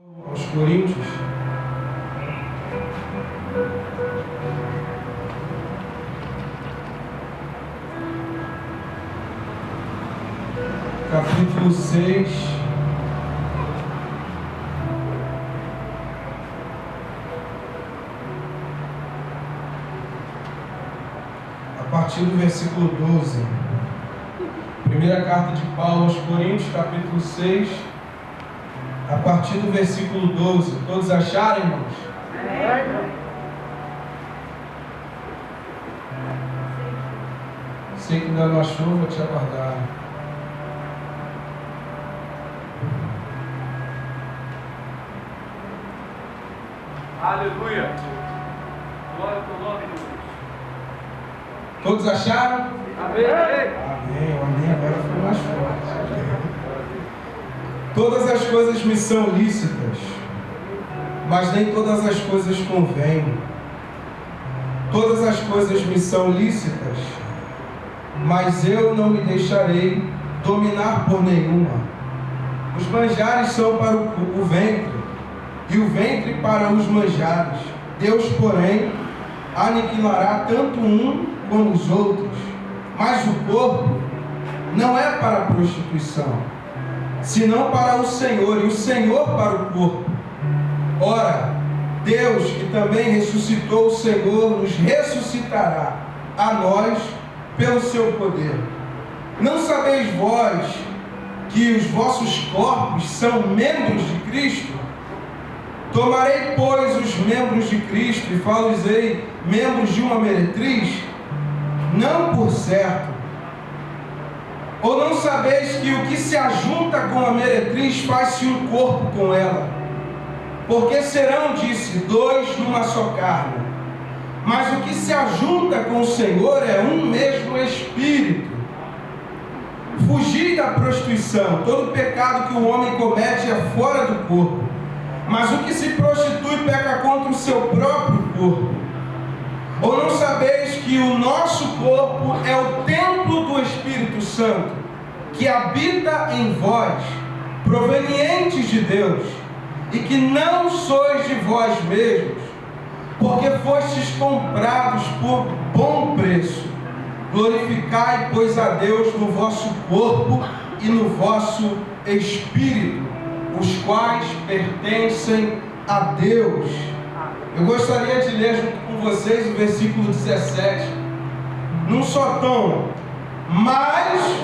Aos Coríntios, capítulo 6, a partir do versículo 12. Primeira carta de Paulo aos Coríntios, capítulo 6, a partir do versículo 12. Todos acharam, irmãos? Sei que ainda não achou, vou te aguardar. Aleluia! Glória ao nome de Deus. Todos acharam? Amém. Amém, o amém agora foi mais forte. Todas as coisas me são lícitas, mas nem todas as coisas convêm. Todas as coisas me são lícitas, mas eu não me deixarei dominar por nenhuma. Os manjares são para o ventre, e o ventre para os manjares. Deus, porém, aniquilará tanto um como os outros. Mas o corpo não é para a prostituição, senão para o Senhor, e o Senhor para o corpo. Ora, Deus, que também ressuscitou o Senhor, nos ressuscitará a nós pelo seu poder. Não sabeis vós que os vossos corpos são membros de Cristo? Tomarei, pois, os membros de Cristo e falo-lhes membros de uma meretriz? Não por certo. Ou não sabeis que o que se ajunta com a meretriz faz-se um corpo com ela? Porque serão, disse, dois numa só carne. Mas o que se ajunta com o Senhor é um mesmo Espírito. Fugir da prostituição. Todo pecado que o homem comete é fora do corpo. Mas o que se prostitui peca contra o seu próprio corpo. Ou não sabeis que o nosso corpo é o templo do Espírito Santo, que habita em vós, provenientes de Deus, e que não sois de vós mesmos, porque fostes comprados por bom preço. Glorificai, pois, a Deus no vosso corpo e no vosso espírito, os quais pertencem a Deus. Eu gostaria de ler junto com vocês o versículo 17, num só tom. Mas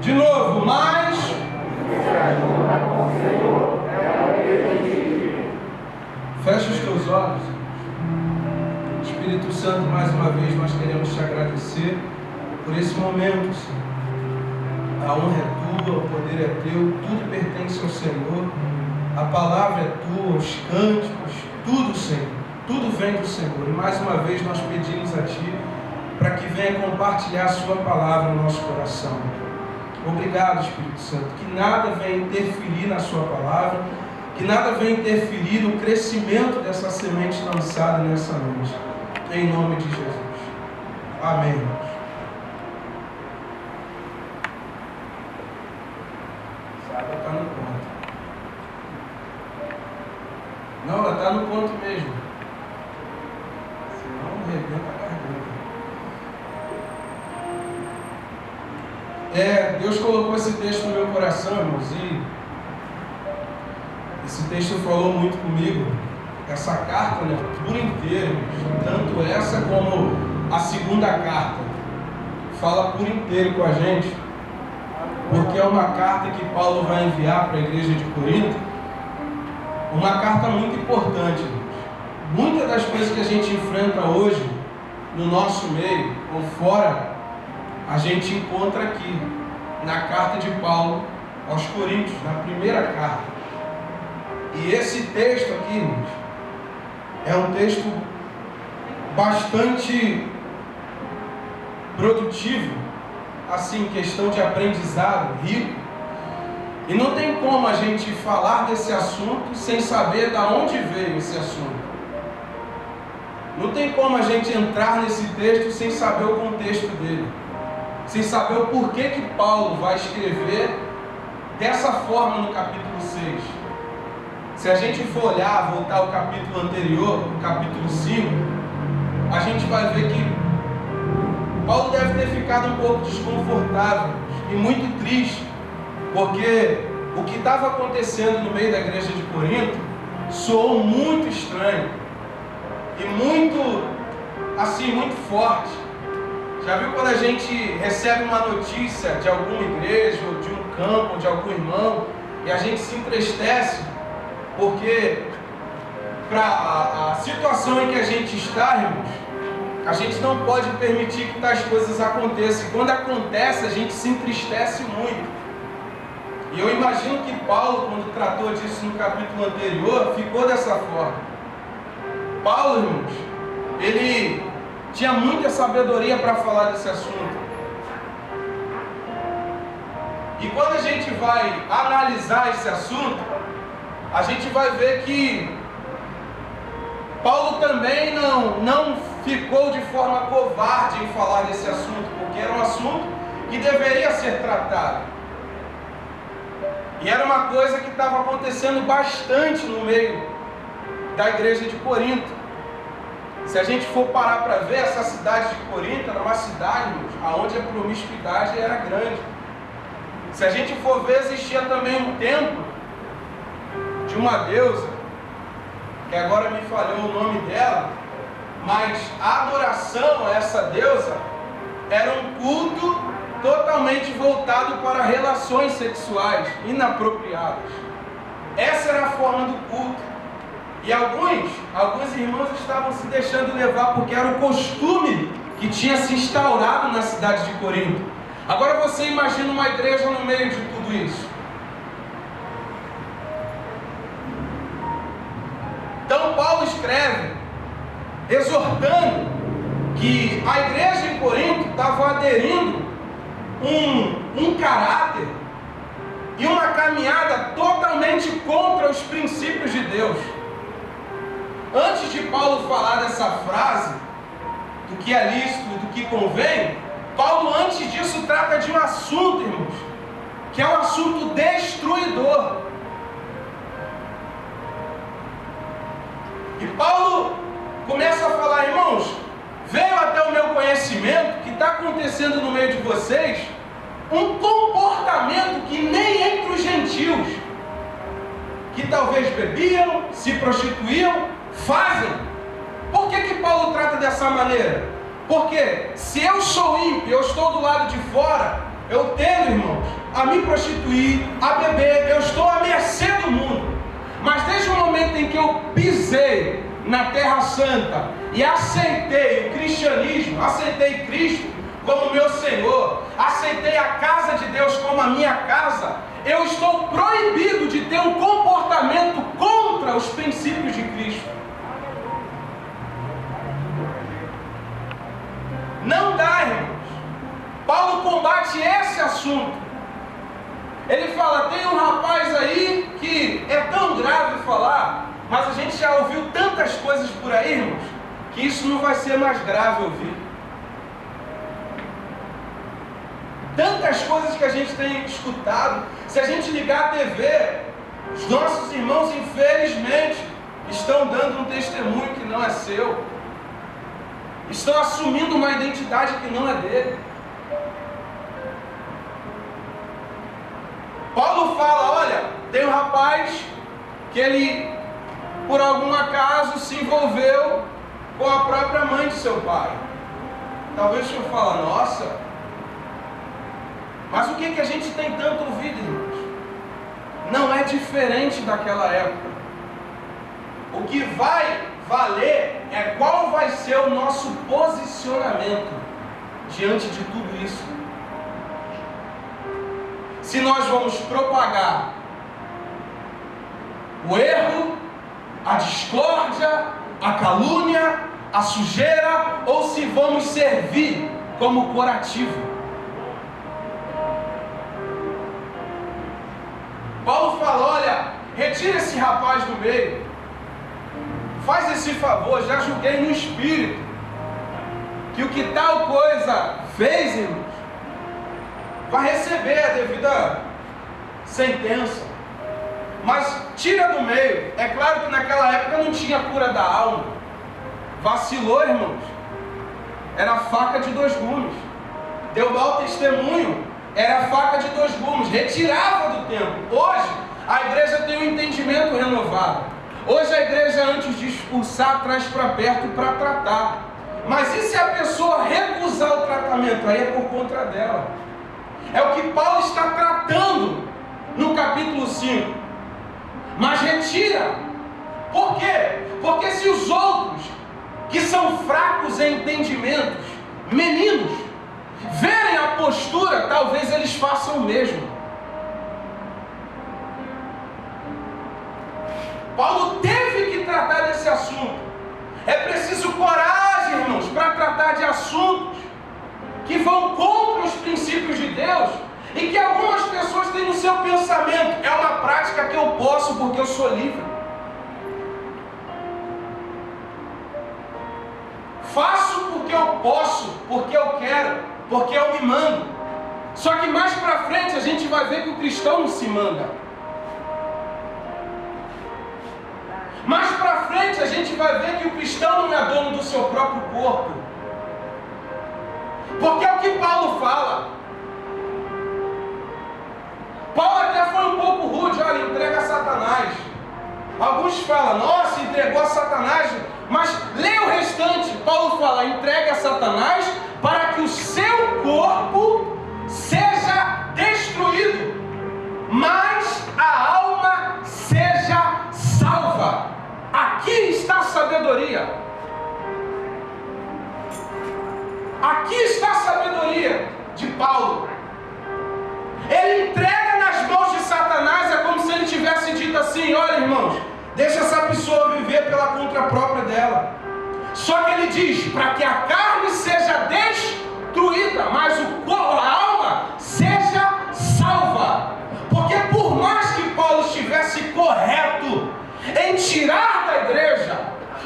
de novo, mas fecha os teus olhos. Espírito Santo, mais uma vez nós queremos te agradecer por esse momento, Senhor. A honra é tua, o poder é teu, tudo pertence ao Senhor, a palavra é tua, os cânticos, tudo, Senhor, tudo vem do Senhor. E mais uma vez nós pedimos a Ti para que venha compartilhar a Sua palavra no nosso coração. Obrigado, Espírito Santo, que nada venha interferir na Sua palavra, que nada venha interferir no crescimento dessa semente lançada nessa noite. Em nome de Jesus. Amém. Ela está no ponto. Não, ela está no ponto mesmo. Senão arrebenta a garganta. Deus colocou esse texto no meu coração, irmãos, e esse texto falou muito comigo. Essa carta, né, por inteiro, tanto essa como a segunda carta, fala por inteiro com a gente. Porque é uma carta que Paulo vai enviar para a igreja de Corinto, uma carta muito importante. Muitas das coisas que a gente enfrenta hoje, no nosso meio ou fora, a gente encontra aqui, na carta de Paulo aos Coríntios, na primeira carta. E esse texto aqui, irmãos, é um texto bastante produtivo, assim, questão de aprendizado, rico. E não tem como a gente falar desse assunto sem saber de onde veio esse assunto. Não tem como a gente entrar nesse texto sem saber o contexto dele, sem saber o porquê que Paulo vai escrever dessa forma no capítulo 6. Se a gente for olhar, voltar ao capítulo anterior, o capítulo 5, a gente vai ver que Paulo deve ter ficado um pouco desconfortável e muito triste, porque o que estava acontecendo no meio da igreja de Corinto soou muito estranho e muito, assim, muito forte. Já viu quando a gente recebe uma notícia de alguma igreja, ou de um campo, ou de algum irmão, e a gente se entristece, porque para a situação em que a gente está, irmãos, a gente não pode permitir que tais coisas aconteçam. E quando acontece, a gente se entristece muito. E eu imagino que Paulo, quando tratou disso no capítulo anterior, ficou dessa forma. Paulo, irmãos, ele tinha muita sabedoria para falar desse assunto. E quando a gente vai analisar esse assunto, a gente vai ver que Paulo também não ficou de forma covarde em falar desse assunto, porque era um assunto que deveria ser tratado. E era uma coisa que estava acontecendo bastante no meio da igreja de Corinto. Se a gente for parar para ver, essa cidade de Corinto era uma cidade onde a promiscuidade era grande. Se a gente for ver, existia também um templo de uma deusa, que agora me falhou o nome dela, mas a adoração a essa deusa era um culto totalmente voltado para relações sexuais inapropriadas. Essa era a forma do culto. E alguns irmãos estavam se deixando levar, porque era o costume que tinha se instaurado na cidade de Corinto. Agora você imagina uma igreja no meio de tudo isso. Então Paulo escreve, exortando que a igreja em Corinto estava aderindo um caráter e uma caminhada totalmente contra os princípios de Deus. Antes de Paulo falar dessa frase, do que é lícito e do que convém, Paulo antes disso trata de um assunto, irmãos, que é um assunto destruidor. E Paulo começa a falar, irmãos, veio até o meu conhecimento que está acontecendo no meio de vocês um comportamento que nem entre os gentios, que talvez bebiam, se prostituíam, fazem. Por que Paulo trata dessa maneira? Porque se eu sou ímpio, eu estou do lado de fora, eu tendo, irmãos, a me prostituir, a beber, eu estou à mercê do mundo. Mas desde o momento em que eu pisei na Terra Santa e aceitei o cristianismo, aceitei Cristo como meu Senhor, aceitei a casa de Deus como a minha casa, eu estou proibido de ter um comportamento contra os princípios de Cristo. Não dá, irmãos. Paulo combate esse assunto. Ele fala, tem um rapaz aí que é tão grave falar, mas a gente já ouviu tantas coisas por aí, irmãos, que isso não vai ser mais grave ouvir. Tantas coisas que a gente tem escutado. Se a gente ligar a TV, os nossos irmãos, infelizmente, estão dando um testemunho que não é seu. Estão assumindo uma identidade que não é dele. Paulo fala, olha, tem um rapaz que ele, por algum acaso, se envolveu com a própria mãe de seu pai. Talvez o senhor fale, nossa, mas o que a gente tem tanto ouvido, irmãos? Não é diferente daquela época. O que vai valer é qual vai ser o nosso posicionamento diante de tudo isso. Se nós vamos propagar o erro, a discórdia, a calúnia, a sujeira, ou se vamos servir como curativo. Paulo fala, olha, retira esse rapaz do meio, faz esse favor, já julguei no espírito, que o que tal coisa fez, irmãos, vai receber a devida sentença. Mas tira do meio. É claro que naquela época não tinha cura da alma. Vacilou, irmãos, era faca de 2 gumes. Deu mau testemunho, era faca de 2 gumes. Retirava do tempo. Hoje a igreja tem um entendimento renovado. Hoje a igreja, antes de expulsar, traz para perto para tratar. Mas e se a pessoa recusar o tratamento? Aí é por conta dela. É o que Paulo está tratando no capítulo 5. Mas retira. Por quê? Porque se os outros, que são fracos em entendimentos, meninos, verem a postura, talvez eles façam o mesmo. Paulo teve que tratar desse assunto. É preciso coragem, irmãos, para tratar de assuntos que vão contra os princípios de Deus e que algumas pessoas têm no seu pensamento. É uma prática que eu posso porque eu sou livre. Faço porque eu posso, porque eu quero, porque eu me mando. Só que mais para frente a gente vai ver que o cristão não se manda. Mais para frente a gente vai ver que o cristão não é dono do seu próprio corpo. Porque é o que Paulo fala. Paulo até foi um pouco rude, olha, entrega a Satanás. Alguns falam, nossa, entregou a Satanás. Mas leia o restante. Paulo fala, entrega a Satanás para que o seu corpo seja destruído, mas a alma seja salva. Aqui está a sabedoria. Aqui está a sabedoria de Paulo. Ele entrega nas mãos de Satanás, é como se ele tivesse dito assim, olha, irmãos, deixa essa pessoa viver pela conta própria dela. Só que ele diz, para que a carne seja destruída, mas a alma seja salva. Porque por mais que Paulo estivesse correto em tirar da igreja,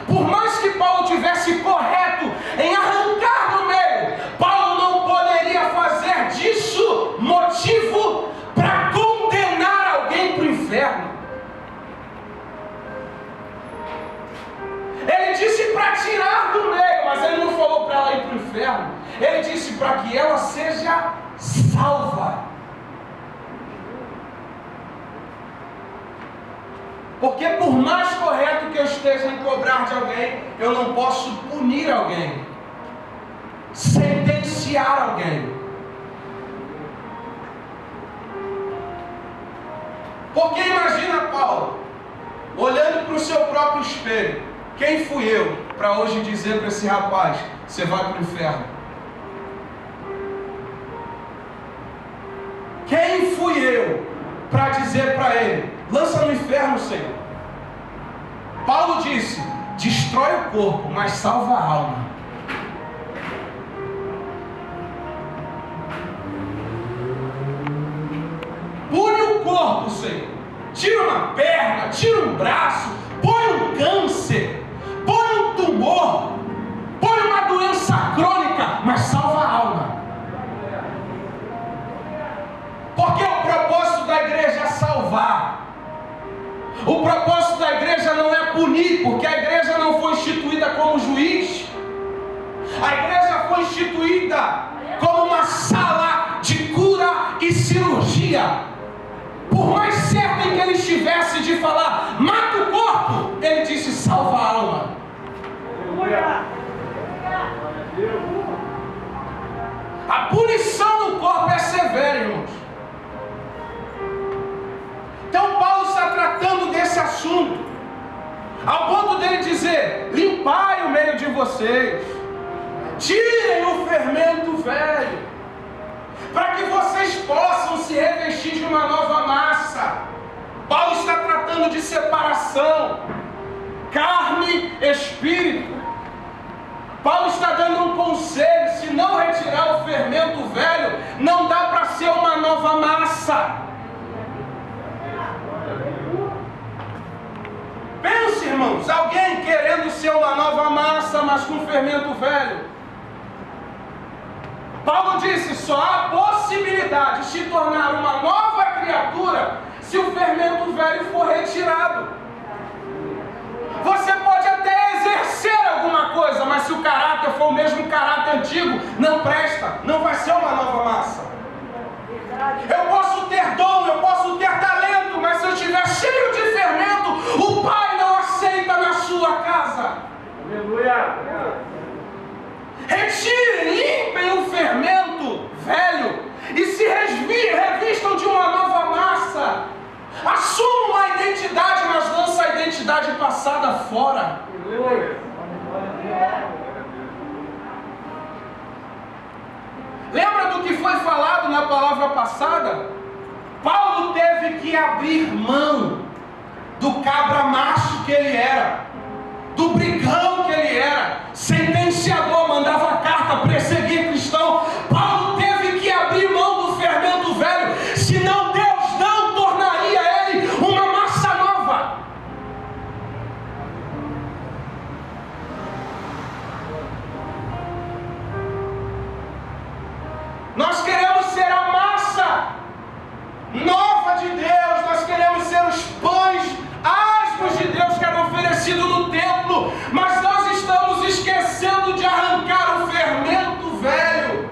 por mais que Paulo tivesse correto em arrancar do meio, Paulo não poderia fazer disso motivo para condenar alguém para o inferno. Ele disse para tirar do meio, mas ele não falou para ela ir para o inferno. Ele disse para que ela seja salva. Porque por mais correto que eu esteja em cobrar de alguém, eu não posso punir alguém, sentenciar alguém. Porque imagina Paulo, olhando para o seu próprio espelho, quem fui eu para hoje dizer para esse rapaz, você vai para o inferno? Quem fui eu para dizer para ele, lança no inferno, Senhor? Paulo disse, destrói o corpo, mas salva a alma. Pune o corpo, Senhor. Tira uma perna, tira um braço, põe um câncer, põe um tumor, põe uma doença crônica, mas salva a alma. Porque o propósito da igreja é salvar. O propósito da igreja não é punir, porque a igreja não foi instituída como juiz. A igreja foi instituída como uma sala de cura e cirurgia. Por mais certo em que ele estivesse de falar, mata o corpo, ele disse, salva a alma. A punição no corpo é severa, irmãos. Então Paulo está tratando desse assunto, ao ponto dele dizer, limpai o meio de vocês, tirem o fermento velho, para que vocês possam se revestir de uma nova massa. Paulo está tratando de separação, carne, espírito. Paulo está dando um conselho, se não retirar o fermento velho, não dá para ser uma nova massa. Pense, irmãos, alguém querendo ser uma nova massa, mas com fermento velho. Paulo disse, só há possibilidade de se tornar uma nova criatura se o fermento velho for retirado. Você pode até exercer alguma coisa, mas se o caráter for o mesmo caráter antigo, não presta, não vai ser uma nova massa. Eu posso ter dom, eu posso ter talento, mas se eu estiver cheio de fermento, o Pai não aceita na sua casa. Aleluia. Retirem, limpem o fermento velho e se revistam de uma nova massa. Assumam a identidade, mas lança a identidade passada fora. Lembra do que foi falado na palavra passada? Paulo teve que abrir mão do cabra macho que ele era, do brigão que ele era, sentenciador, mandava carta, perseguia cristão. Paulo teve que abrir mão do fermento velho, senão Deus não tornaria ele uma massa nova. Nós queremos ser a massa nova de Deus, nós queremos ser os pães asmos de Deus que eram oferecidos no templo, mas nós estamos esquecendo de arrancar o fermento velho.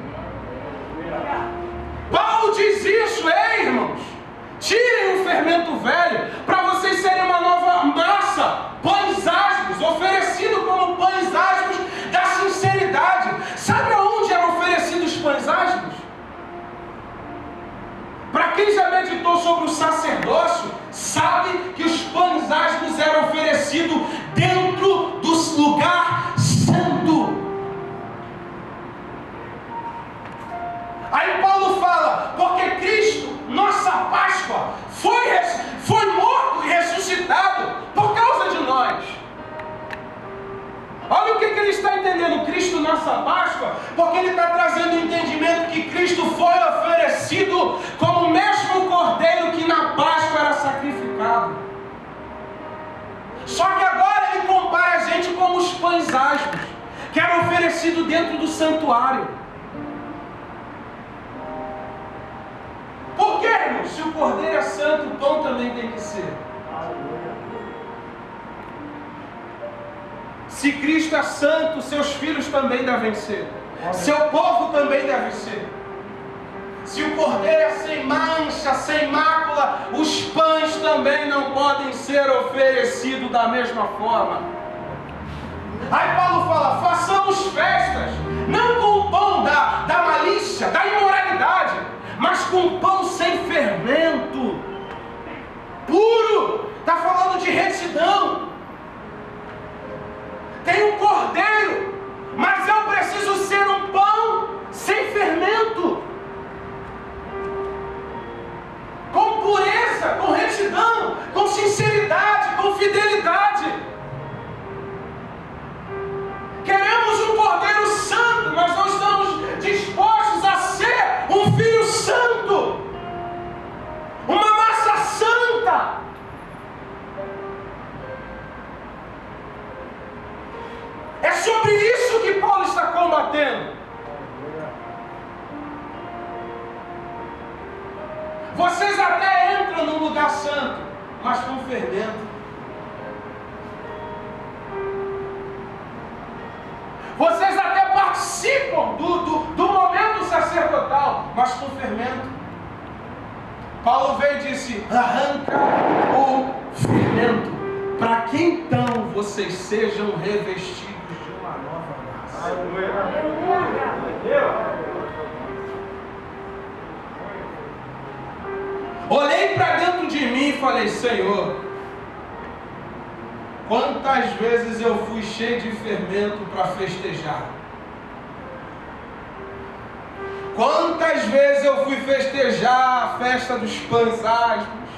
Paulo diz isso, irmãos, tirem o fermento velho para vocês serem uma nova massa, pães asmos, oferecido como pães asmos da sinceridade. Sabe aonde eram oferecidos os pães asmos? Para quem já meditou sobre o sacerdócio, sabe que os pães asmos eram oferecidos dentro do lugar santo. Aí Paulo fala, porque Cristo, nossa Páscoa, foi morto e ressuscitado por causa de nós. Olha o que ele está entendendo, Cristo, nossa Páscoa, porque ele está trazendo o entendimento que Cristo foi oferecido como o mesmo cordeiro que na Páscoa era sacrificado. Só que agora ele compara a gente como os pães asmos, que eram oferecidos dentro do santuário. Por quê, irmãos? Se o cordeiro é santo, o pão também tem que ser. Se Cristo é santo, seus filhos também devem ser. Seu povo também deve ser. Se o cordeiro é sem mancha, sem mácula, os pães também não podem ser oferecidos da mesma forma. Aí Paulo fala, façamos festas, não com o pão da malícia, da imoralidade, mas com o pão sem fermento, puro. Está falando de retidão. Tem um cordeiro, mas eu preciso ser um pão sem fermento, com pureza, com retidão, com sinceridade, com fidelidade. Queremos um cordeiro santo, mas não estamos dispostos a ser um filho santo, uma massa santa. É sobre isso que Paulo está combatendo. Vocês até entram no lugar santo, mas com fermento. Vocês até participam do momento sacerdotal, mas com fermento. Paulo veio e disse, arranca o fermento, para que então vocês sejam revestidos de uma nova massa. Olhei para dentro de mim e falei, Senhor, quantas vezes eu fui cheio de fermento para festejar? Quantas vezes eu fui festejar a festa dos pães asmos,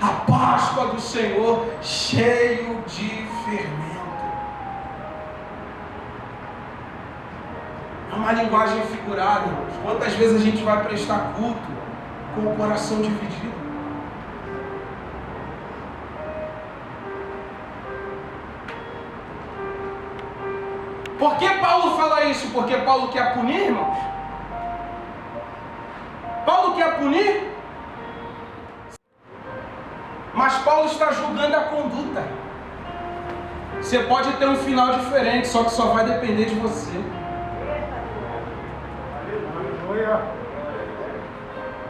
a Páscoa do Senhor, cheio de fermento? É uma linguagem figurada, irmãos. Quantas vezes a gente vai prestar culto com o coração dividido? Por que Paulo fala isso? Porque Paulo quer punir, irmãos? não quer punir? Mas Paulo está julgando a conduta. Você pode ter um final diferente, só que só vai depender de você.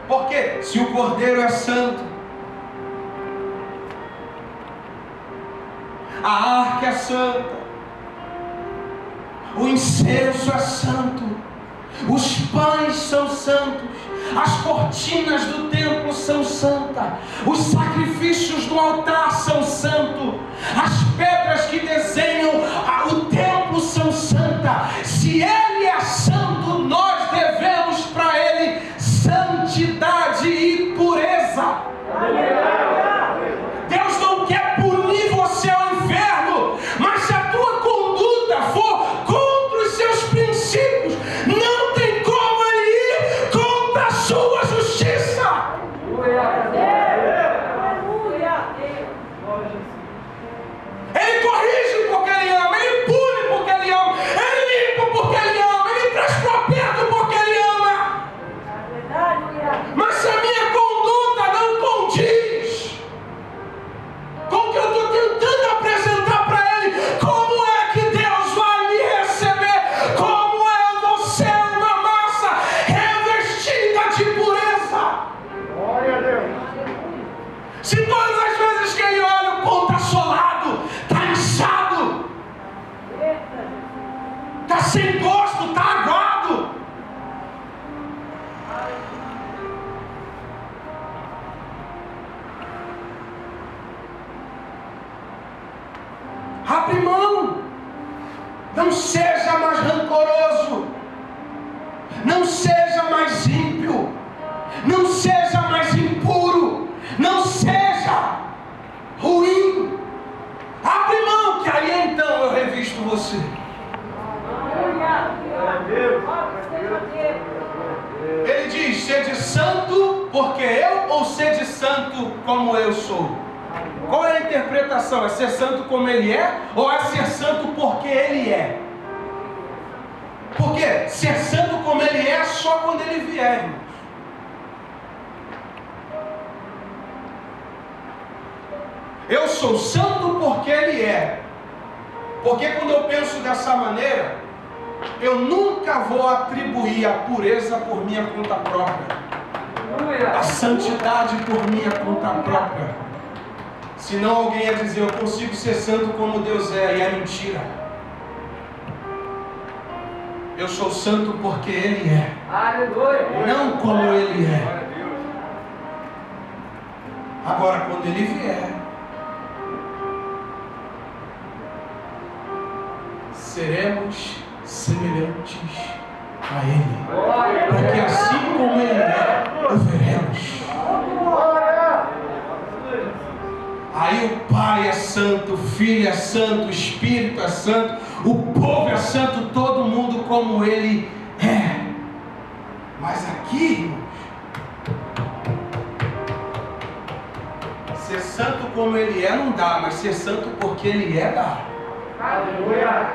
Porque se o Cordeiro é santo, a arca é santa, o incenso é santo, os pães são santos, as cortinas do templo são santas, os sacrifícios do altar são santos, as pedras que desenham o templo são santas. Se Ele é santo, nós devemos para Ele santidade e pureza. Deus não quer punir você ao inferno, mas se a tua conduta for contra os seus princípios, não tem como Ele ir contra a sua justiça. Ele corrige porque Ele ama, Ele pune porque Ele ama, Ele limpa porque Ele ama, Ele traz para perto porque Ele ama. Mas se a minha conduta não condiz com o que eu estou tentando apresentar para Ele, como é que Deus vai me receber? Como é você uma massa revestida de pureza? Glória a Deus. Se todas as vezes que Ele olha, o pão está solado, está inchado, está sem gosto, está aguado. Abre mão, não seja mais rancoroso, não seja mais ímpio, não seja mais impuro, não seja ruim. Abre mão, que aí então eu revisto você. Ele diz: sede santo porque eu, ou sede santo como eu sou? Qual é a interpretação? É ser santo como Ele é? Ou é ser santo porque Ele é? Porque ser santo como Ele é só quando Ele vier, irmãos. Eu sou santo porque Ele é. Porque quando eu penso dessa maneira, eu nunca vou atribuir a pureza por minha conta própria, a santidade por minha conta própria. Senão alguém ia dizer: eu consigo ser santo como Deus é, e é mentira. Eu sou santo porque Ele é, não como Ele é. Agora, quando Ele vier, seremos semelhantes a Ele, porque assim como Ele é, o veremos. Aí o Pai é santo, o Filho é santo, o Espírito é santo, o povo é santo, todo mundo como Ele é. Mas aqui, irmãos, ser santo como Ele é não dá, mas ser santo porque Ele é dá.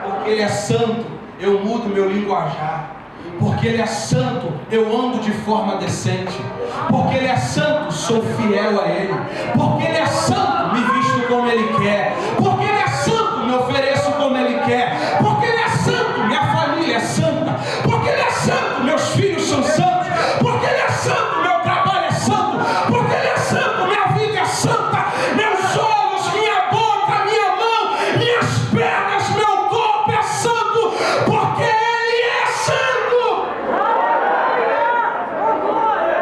Porque Ele é santo, eu mudo meu linguajar. Porque Ele é santo, eu ando de forma decente. Porque Ele é santo, sou fiel a Ele. Porque Ele é santo, me visto como Ele quer. Porque Ele é santo, me ofereço como Ele quer. Porque Ele é santo, minha família é santa. Porque Ele é santo, meus filhos são santos. Porque Ele é santo, meu trabalho é santo. Porque Ele é santo, minha vida é santa. Meus olhos, minha boca, minha mão, minhas pernas, meu corpo é santo. Porque Ele é santo.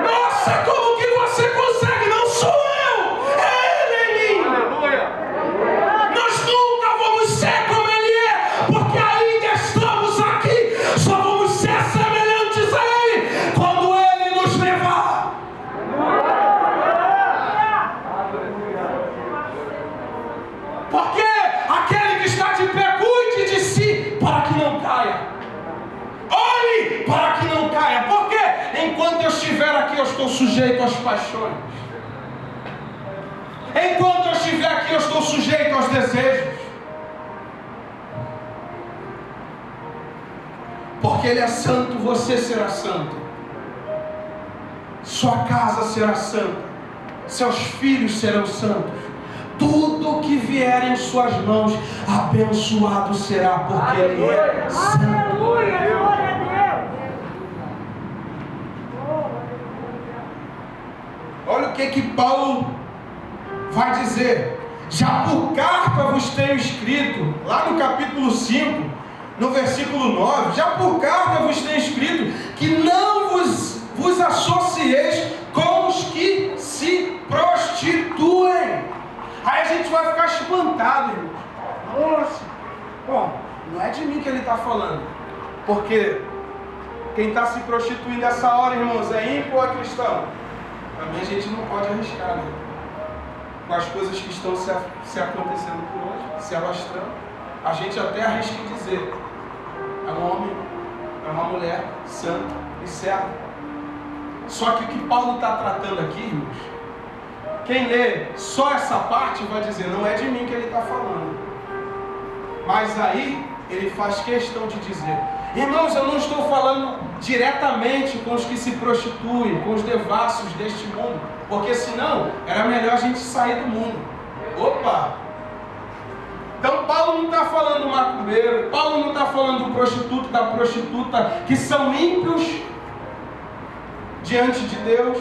Nossa, como que você consegue? Não sou eu, é Ele em mim. Nós nunca vamos ser como Ele é, porque ainda estamos aqui. Só vamos ser semelhantes a Ele quando Ele nos levar. Porque aquele que está de pé, cuide de si para que não caia. Olhe para que não caia. Porque enquanto eu estiver aqui, eu estou sujeito às paixões. Enquanto eu estiver aqui, eu estou sujeito aos desejos. Porque Ele é santo, você será santo. sua casa será santa, seus filhos serão santos. Tudo que vier em suas mãos, abençoado será, porque Ele é santo. Aleluia, glória a Deus. Olha o que Paulo vai dizer. Já por carta vos tenho escrito, lá no capítulo 5, no versículo 9, já por carta vos tenho escrito, que não vos associeis com os que se prostituem. Aí a gente vai ficar espantado, irmãos. Nossa, bom, não é de mim que ele está falando, porque quem está se prostituindo nessa hora, irmãos, é ímpio ou é cristão? Também a gente não pode arriscar, né? Com as coisas que estão se acontecendo por hoje, se alastrando, a gente até arrisca em dizer: é um homem, é uma mulher santa e certa. Só que o que Paulo está tratando aqui, irmãos, quem lê só essa parte vai dizer: não é de mim que ele está falando. Mas aí ele faz questão de dizer: irmãos, eu não estou falando diretamente com os que se prostituem, com os devassos deste mundo, porque senão era melhor a gente sair do mundo. Opa! Então Paulo não está falando do macumbeiro, Paulo não está falando do prostituto, da prostituta, que são ímpios diante de Deus.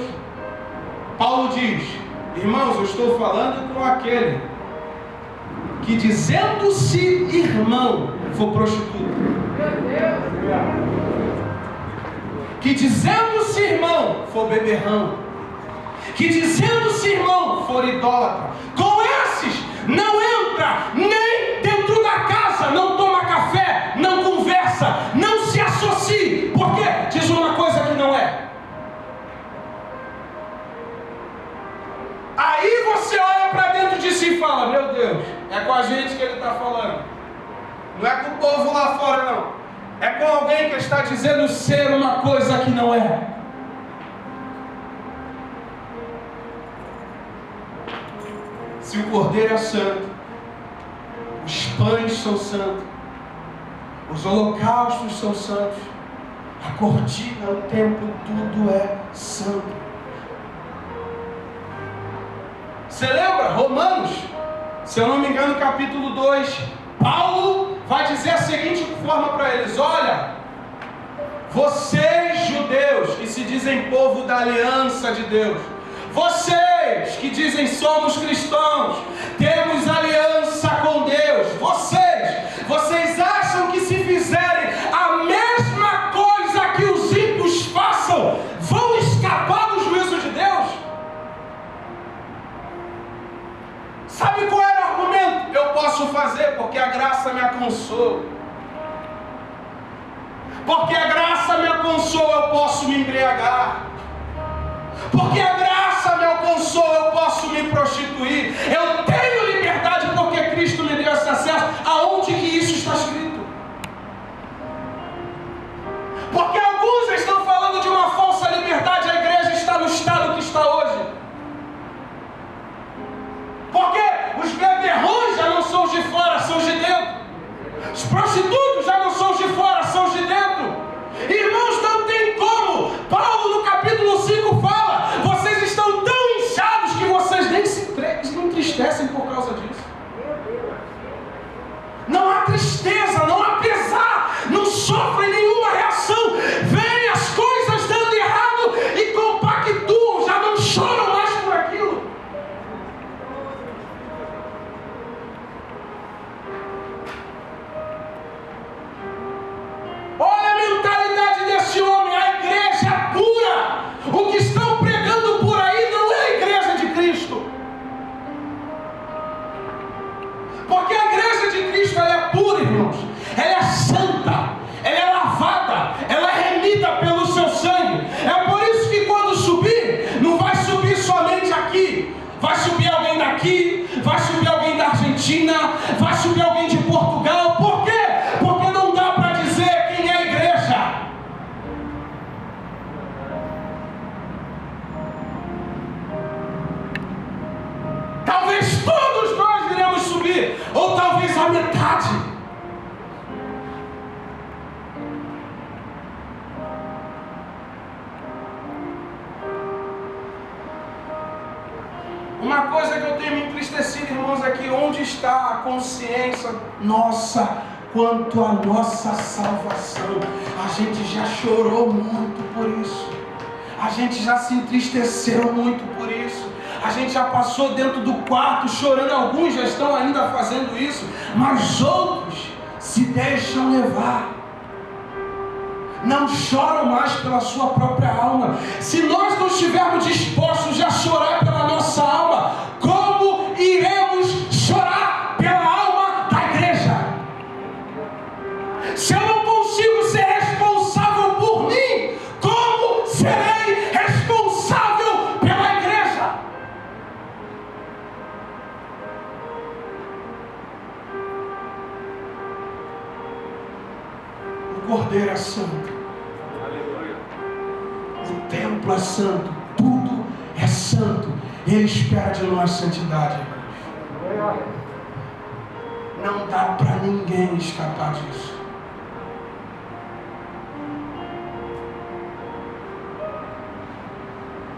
Paulo diz: irmãos, eu estou falando com aquele que, dizendo-se irmão, for prostituta. Que dizendo-se irmão, for beberrão. Que dizendo-se irmão, for idólatra. Com esses, não entra nem dentro da casa, não toma café, não conversa, não se associe. Porque diz uma coisa que não é. Aí você olha para dentro de si e fala: meu Deus, é com a gente que ele está falando. Não é com o povo lá fora, não. É com alguém que está dizendo ser uma coisa que não é. Se o cordeiro é santo, os pães são santos, os holocaustos são santos, a cortina, o templo, tudo é santo. Você lembra? Romanos, se eu não me engano, capítulo 2, Paulo vai dizer a seguinte forma para eles: olha, vocês judeus que se dizem povo da aliança de Deus, vocês que dizem somos cristãos, temos aliança com Deus, vocês acham que se fizerem a mesma coisa que os ímpios façam, vão escapar do juízo de Deus? Sabe qual era o argumento? Eu posso fazer porque a graça me alcançou. Porque a graça me alcançou, eu posso me embriagar. Porque a graça me alcançou, eu posso me prostituir. Eu tenho liberdade porque Cristo me deu esse acesso. Aonde que isso está escrito? Porque alguns estão falando de uma falsa liberdade. A igreja está no estado que está hoje. Porque os beberrões já não são os de fora, são os de dentro. Os prostitutos já não são os de fora, são os de dentro. Irmãos, não tem como. Paulo no capítulo 5 fala: vocês estão tão inchados que vocês nem se entristecem Uma coisa que eu tenho me entristecido, irmãos, é que onde está a consciência nossa quanto à nossa salvação? A gente já chorou muito por isso. A gente já se entristeceu muito por isso. A gente já passou dentro do quarto chorando. Alguns já estão ainda fazendo isso, mas outros se deixam levar. Não choram mais pela sua própria alma. Se nós não estivermos dispostos a chorar pela nossa alma, como iremos chorar pela alma da igreja? Se eu não consigo ser responsável por mim, como serei responsável pela igreja? O Cordeiro é santo. O templo é santo. Tudo é santo. Ele espera de nós santidade, irmãos. Não dá para ninguém escapar disso.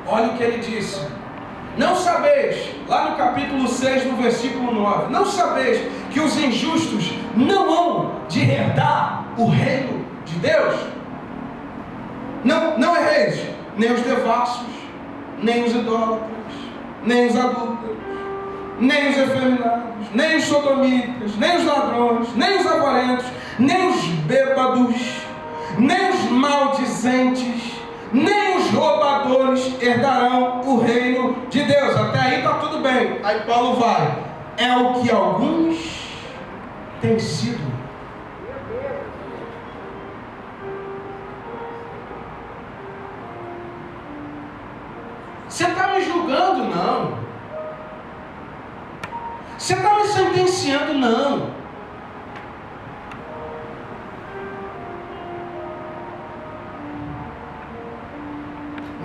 Olha o que ele disse. Não sabeis, lá no capítulo 6, no versículo 9, não sabeis que os injustos não hão de herdar o reino de Deus? Não erreis, nem os devassos, nem os idólatras, nem os adúlteros, nem os efeminados, nem os sodomitas, nem os ladrões, nem os avarentos, nem os bêbados, nem os maldizentes, nem os roubadores herdarão o reino de Deus. Até aí está tudo bem. Aí Paulo vai. É o que alguns têm sido. Você está me julgando? Não. Você está me sentenciando? Não.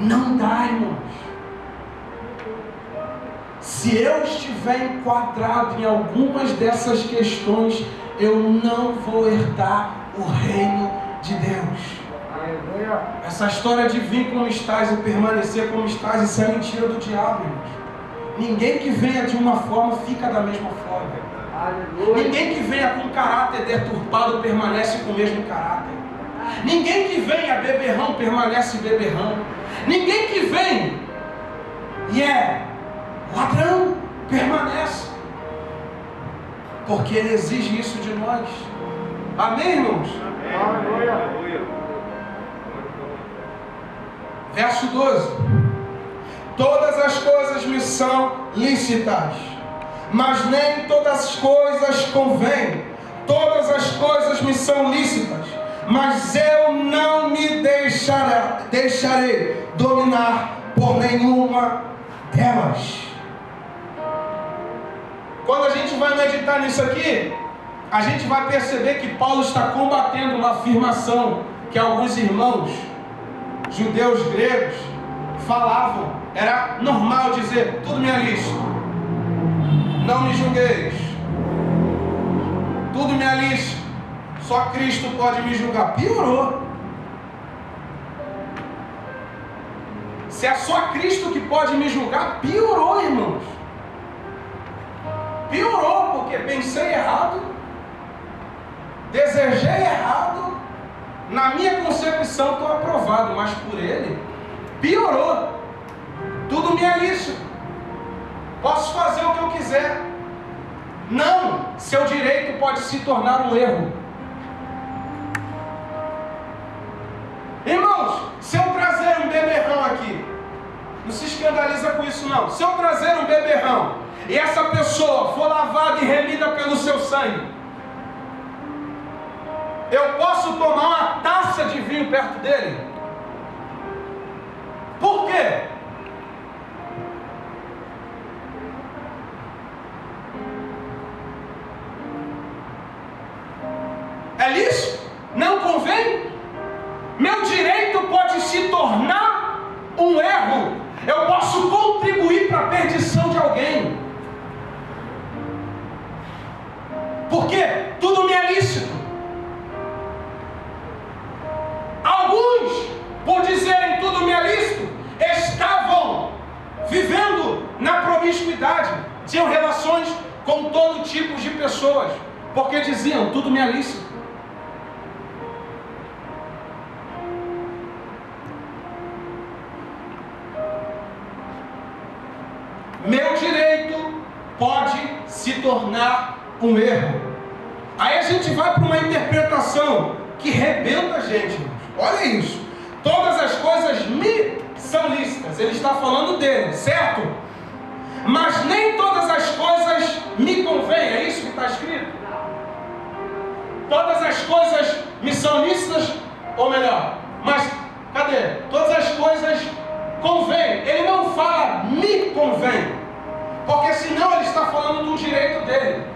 Não dá, irmãos. Se eu estiver enquadrado em algumas dessas questões, eu não vou herdar o reino de Deus. Essa história de vir como estás e permanecer como estás, isso é mentira do diabo, irmãos. Ninguém que venha de uma forma fica da mesma forma. Ninguém que venha com caráter deturpado permanece com o mesmo caráter. Ninguém que venha beberrão permanece beberrão. Ninguém que vem e é ladrão permanece. Porque ele exige isso de nós. Amém, irmãos? Amém. Verso 12. Todas as coisas me são lícitas, mas nem todas as coisas convêm. Todas as coisas me são lícitas, mas eu não me deixarei dominar por nenhuma delas. Quando a gente vai meditar nisso aqui, a gente vai perceber que Paulo está combatendo uma afirmação que alguns irmãos judeus gregos falavam. Era normal dizer: tudo me é lícito, não me julgueis, tudo me é lícito, só Cristo pode me julgar. Piorou. Se é só Cristo que pode me julgar, piorou, irmãos. Piorou, porque pensei errado, desejei errado, na minha concepção estou aprovado, mas por ele, piorou. Tudo me é lícito, posso fazer o que eu quiser. Não, seu direito pode se tornar um erro. Irmãos, se eu trazer um beberrão aqui, não se escandaliza com isso não. Se eu trazer um beberrão e essa pessoa for lavada e remida pelo seu sangue, eu posso tomar uma taça de vinho perto dele? Por quê? É lícito? Não convém? Meu direito pode se tornar um erro. Eu posso contribuir para a perdição de alguém. Porque tudo me é lícito. Alguns, por dizerem tudo me é lícito, estavam vivendo na promessa promiscuidade, tinham relações com todo tipo de pessoas, porque diziam, tudo me é lícito. Meu direito pode se tornar um erro. Aí a gente vai para uma interpretação que rebenta a gente. Olha isso. Todas as coisas me são lícitas. Ele está falando dele, certo? Mas nem todas as coisas me convêm. É isso que está escrito? Todas as coisas me são lícitas, ou melhor, mas cadê? Todas as coisas convém. Ele não fala me convém, porque senão ele está falando do direito dele.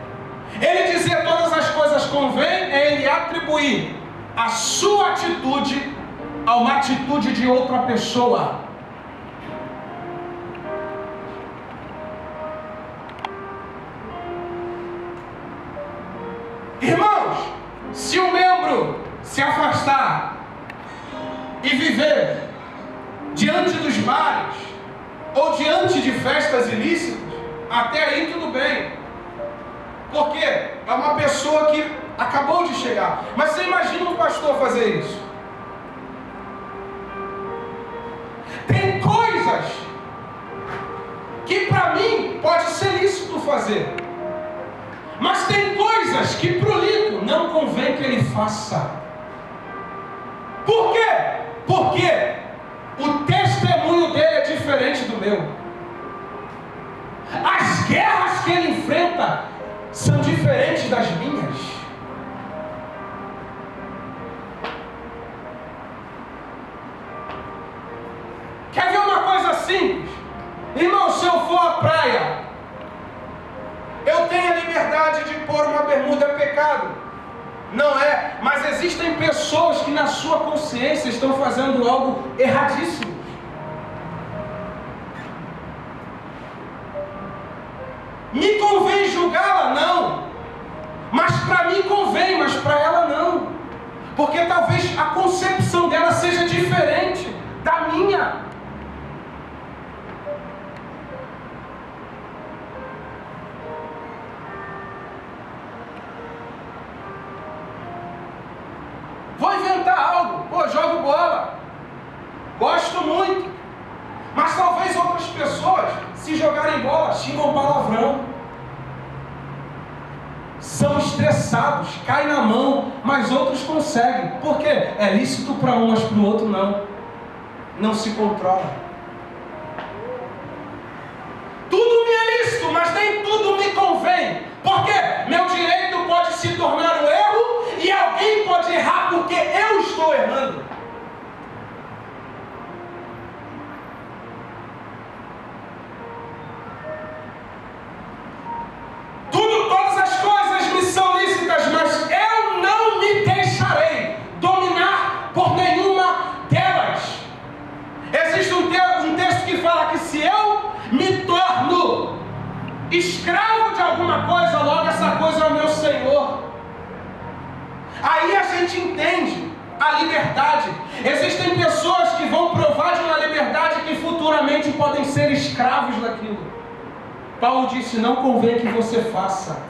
Ele dizer todas as coisas convém é ele atribuir a sua atitude a uma atitude de outra pessoa. Irmãos, se um membro se afastar e viver diante dos bares ou diante de festas ilícitas, até aí tudo bem, porque é uma pessoa que acabou de chegar. Mas você imagina um pastor fazer isso? Tem coisas que para mim pode ser lícito fazer, mas tem coisas que para o líder não convém que ele faça. Por quê? Porque o testemunho dele é diferente do meu. As guerras que ele enfrenta são diferentes das minhas. Quer ver uma coisa simples? Irmão, se eu for à praia, eu tenho a liberdade de pôr uma bermuda, é pecado? Não é, mas existem pessoas que na sua consciência estão fazendo algo erradíssimo. Me convém julgá-la? Não. Mas para mim convém, mas para ela não. Porque talvez a concepção dela seja diferente da minha. Vou inventar algo. Pô, jogo bola. Gosto muito. Mas talvez outras pessoas, se jogarem bola, xingam palavrão. São estressados, caem na mão, mas outros conseguem. Por quê? É lícito para um, mas para o outro não. Não se controla. Tudo me é lícito, mas nem tudo me convém. Por quê? Meu direito pode se tornar um erro e alguém pode errar porque eu estou errando. Todas as coisas me são lícitas, mas eu não me deixarei dominar por nenhuma delas. Existe um texto que fala que se eu me torno escravo de alguma coisa, logo essa coisa é o meu Senhor. Aí a gente entende a liberdade. Existem pessoas que vão provar de uma liberdade que futuramente podem ser escravos daquilo. Paulo disse, não convém que você faça.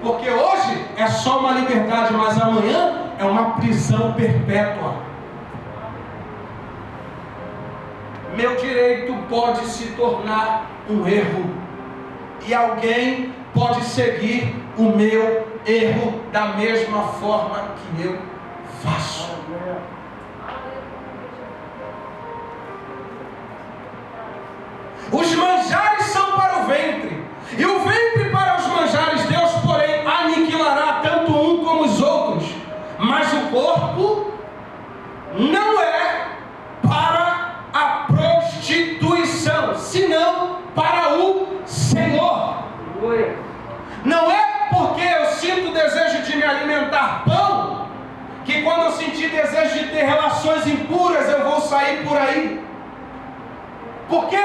Porque hoje é só uma liberdade, mas amanhã é uma prisão perpétua. Meu direito pode se tornar um erro. E alguém pode seguir o meu erro da mesma forma que eu faço. Os manjares são para o ventre, e o ventre para os manjares. Deus, porém, aniquilará tanto um como os outros. Mas o corpo não é para a prostituição, senão para o Senhor. Não é porque eu sinto desejo de me alimentar pão, que quando eu sentir desejo de ter relações impuras, eu vou sair por aí. Porque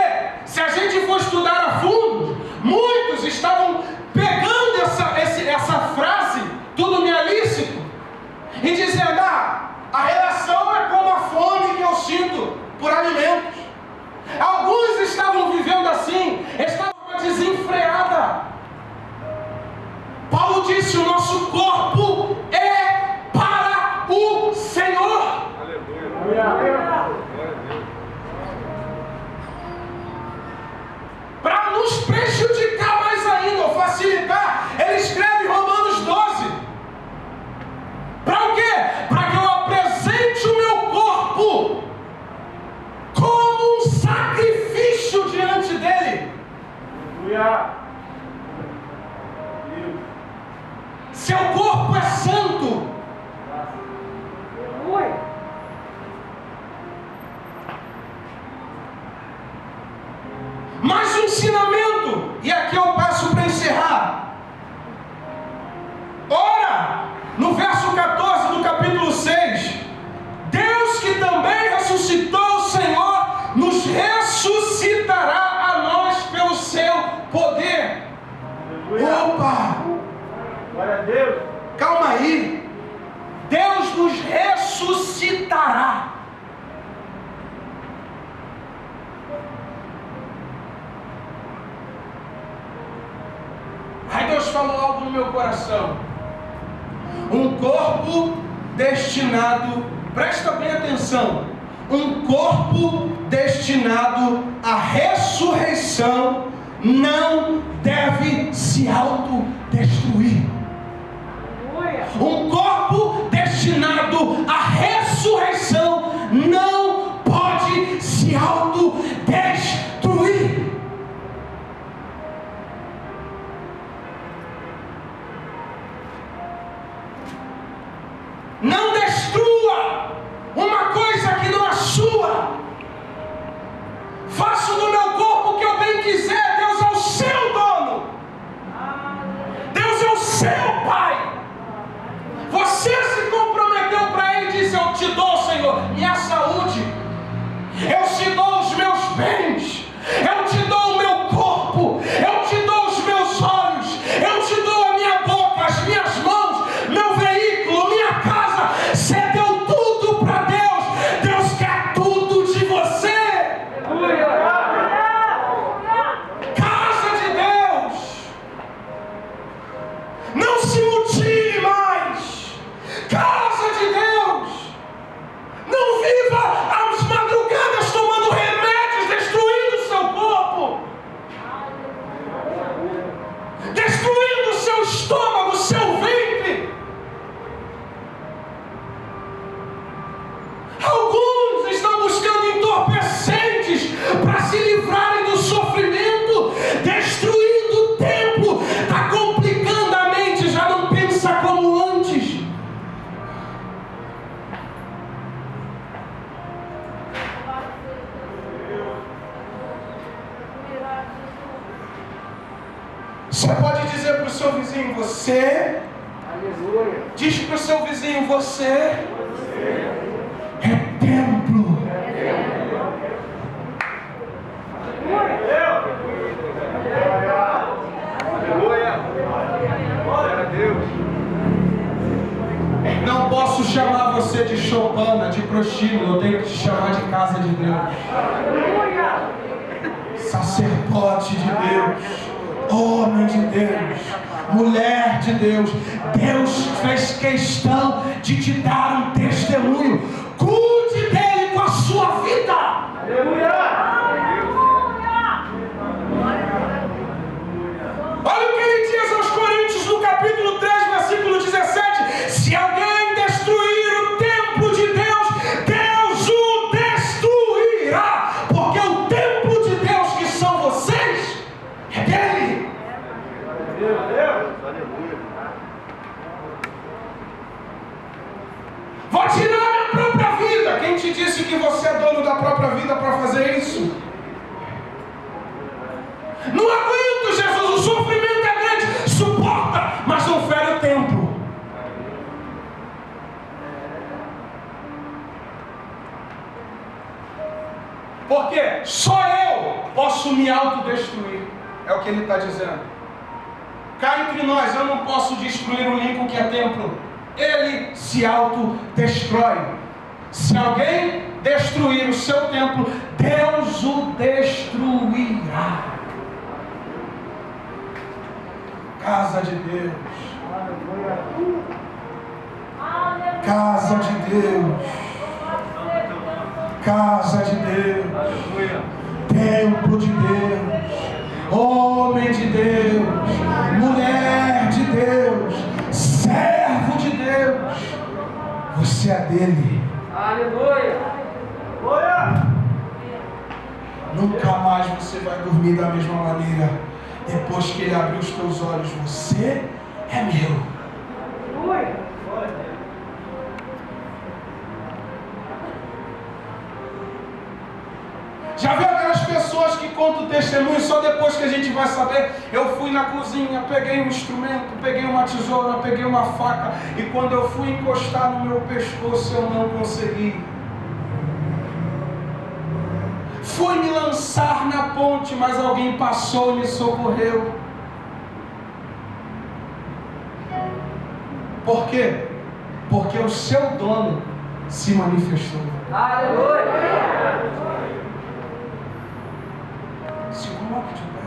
se a gente for estudar a fundo, muitos estavam pegando essa frase, tudo me é lícito, e dizendo, a relação é como a fome que eu sinto por alimentos. Alguns estavam vivendo assim, Para nos prejudicar mais ainda, ou facilitar, ele escreve Romanos 12. Para o quê? Para que eu apresente o meu corpo como um sacrifício diante dele. Seu corpo é santo. Mais um ensinamento, e aqui eu passo para encerrar. Ora, no verso 14 do capítulo 6, Deus que também ressuscitou o Senhor, nos ressuscitará a nós pelo seu poder. Opa! Glória a Deus. Calma aí. Deus nos ressuscitará. Aí Deus falou algo no meu coração. Um corpo destinado, presta bem atenção, um corpo destinado à ressurreição não deve se autodestruir. Um corpo destinado à ressurreição não pode se autodestruir. Não destrua uma coisa que não é sua. Faço do meu corpo o que eu bem quiser. Deus é o seu dono. Deus é o seu Pai. Você se comprometeu para Ele e disse: eu te dou, Senhor, minha saúde. Eu te dou os meus bens. Eu te dou o meu corpo. Eu te dou os meus olhos. Eu te dou a minha boca, as minhas mãos, meu veículo, minha casa. Você deu tudo para Deus. Deus quer tudo de você. Casa de Deus. Não se mutile mais. Casa de Deus. Não viva às madrugadas tomando remédios, destruindo o seu corpo, destruindo o seu estômago, o seu ventre. Alguns estão buscando entorpecentes para se livrarem do sofrimento, destruindo o templo, está complicando a mente, já não pensa como antes. Você pode dizer para o seu vizinho: você. Diz para o seu vizinho: você é templo. Glória a Deus. Não posso chamar você de choupana, de prostíbulo. Eu tenho que te chamar de casa de Deus, sacerdote de Deus, homem de Deus, mulher de Deus. Deus fez questão de te dar um testemunho. Cuide dele com a sua vida. Olha o que ele diz aos Coríntios no capítulo 3, versículo 17: se alguém destruir o templo de Deus, Deus o destruirá, porque o templo de Deus, que são vocês, é dele. Vou tirar minha própria vida. Quem te disse que você é dono da própria vida para fazer isso? Não aguento, Jesus, o sofrimento é grande. Suporta, mas não fere o templo. Porque só eu posso me autodestruir. É o que ele está dizendo. Cá entre nós, eu não posso destruir o Lincoln, que é templo. Ele se autodestrói. Se alguém destruir o seu templo, Deus o destruirá. Casa de Deus. Casa de Deus. casa de Deus, Aleluia. templo de Deus, homem de Deus, mulher de Deus, servo de Deus. Você é dele. Aleluia. Aleluia. Nunca mais você vai dormir da mesma maneira. Depois que ele abrir os teus olhos, você é meu. Aleluia. Já viu aquelas pessoas que contam testemunho só depois que a gente vai saber? Eu fui na cozinha, peguei um instrumento, peguei uma tesoura, peguei uma faca, e quando eu fui encostar no meu pescoço eu não consegui. Fui me lançar na ponte, mas alguém passou e me socorreu. Por quê? Porque o seu dono se manifestou. Aleluia. Se coloque de pé.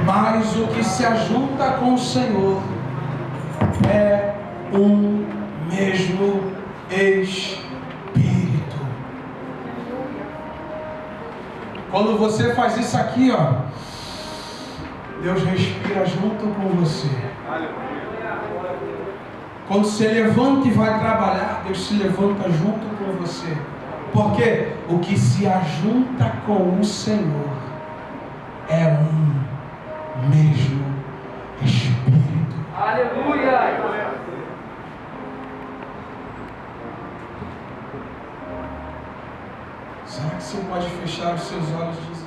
Mas o que se ajunta com o Senhor é um mesmo Espírito. Quando você faz isso aqui, ó, Deus respira junto com você. Quando você levanta e vai trabalhar, Deus se levanta junto com você. Porque o que se ajunta com o Senhor é um mesmo Espírito. Aleluia. Será que você pode fechar os seus olhos e dizer: